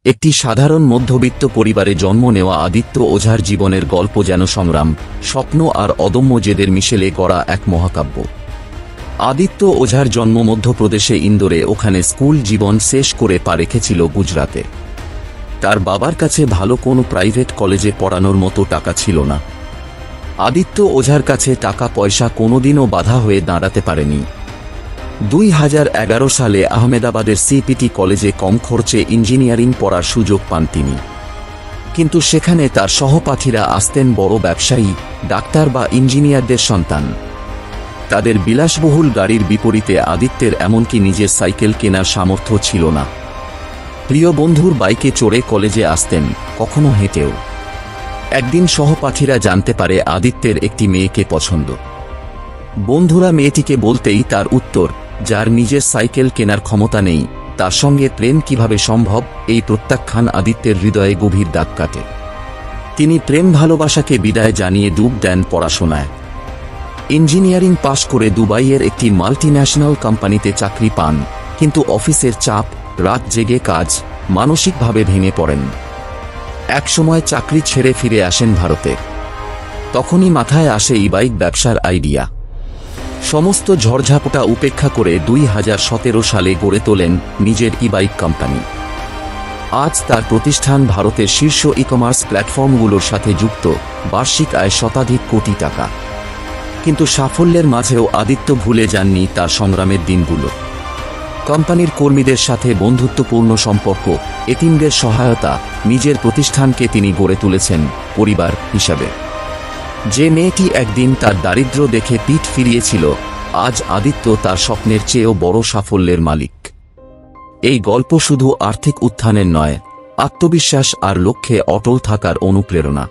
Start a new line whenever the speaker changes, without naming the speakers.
একটি সাধারণ মধ্যবিত্ত পরিবারে জন্ম নেওয়া আদিত্য ওঝার জীবনের গল্প যেন সংগ্রাম, স্বপ্ন আর অদম্য জেদের মিশেলে গড়া এক মহাকাব্য। আদিত্য ওঝার জন্ম মধ্যপ্রদেশে ইন্দোরে, ওখানে স্কুল জীবন শেষ করে পা রেখেছিল গুজরাতে। তার বাবার কাছে ভালো কোনো প্রাইভেট কলেজে পড়ানোর মতো টাকা ছিল না। আদিত্য ওঝার কাছে টাকা পয়সা কোনোদিনও বাধা হয়ে দাঁড়াতে পারেনি। 2011 সালে আহমেদাবাদের সিপিটি কলেজে কম খরচে ইঞ্জিনিয়ারিং পড়ার সুযোগ পান তিনি। কিন্তু সেখানে তার সহপাঠীরা আসতেন বড় ব্যবসায়ী, ডাক্তার বা ইঞ্জিনিয়ারদের সন্তান। তাদের বিলাসবহুল গাড়ির বিপরীতে আদিত্যের এমনকি নিজের সাইকেল কেনার সামর্থ্য ছিল না। প্রিয় বন্ধুর বাইকে চড়ে কলেজে আসতেন, কখনো হেঁটেও। একদিন সহপাঠীরা জানতে পারে আদিত্যের একটি মেয়েকে পছন্দ। বন্ধুরা মেয়েটিকে বলতেই তার উত্তর, যার নিজের সাইকেল কেনার ক্ষমতা নেই তার সঙ্গে প্রেম কিভাবে সম্ভব? এই প্রত্যাখ্যান আদিত্যের হৃদয়ে গভীর দাগ কাটে। তিনি প্রেম ভালোবাসাকে বিদায় জানিয়ে ডুব দেন পড়াশোনায়। ইঞ্জিনিয়ারিং পাশ করে দুবাইয়ের একটি মাল্টিন্যাশনাল কোম্পানিতে চাকরি পান, কিন্তু অফিসের চাপ, রাত জেগে কাজ, মানসিকভাবে ভেঙে পড়েন। একসময় চাকরি ছেড়ে ফিরে আসেন ভারতে। তখনই মাথায় আসে ই-বাইক ব্যবসার আইডিয়া। সমস্ত ঝড়ঝাপটা উপেক্ষা করে 2017 সালে গড়ে তোলেন নিজের ই-বাইক কোম্পানি। আজ তার প্রতিষ্ঠান ভারতের শীর্ষ ই-কমার্স প্ল্যাটফর্মগুলোর সাথে যুক্ত, বার্ষিক আয় শতাধিক কোটি টাকা। কিন্তু সাফল্যের মাঝেও আদিত্য ভুলে যাননি তার সংগ্রামের দিনগুলো। কোম্পানির কর্মীদের সাথে বন্ধুত্বপূর্ণ সম্পর্ক, এতিমদের সহায়তা, নিজের প্রতিষ্ঠানকে তিনি গড়ে তুলেছেন পরিবার হিসাবে। যে মেয়েটি একদিন তার দারিদ্র্য দেখে পিঠ ফিরিয়েছিল, আজ আদিত্য তার স্বপ্নের চেয়েও বড় সাফল্যের মালিক। এই গল্প শুধু আর্থিক উত্থানের নয়, আত্মবিশ্বাস আর লক্ষ্যে অটল থাকার অনুপ্রেরণা।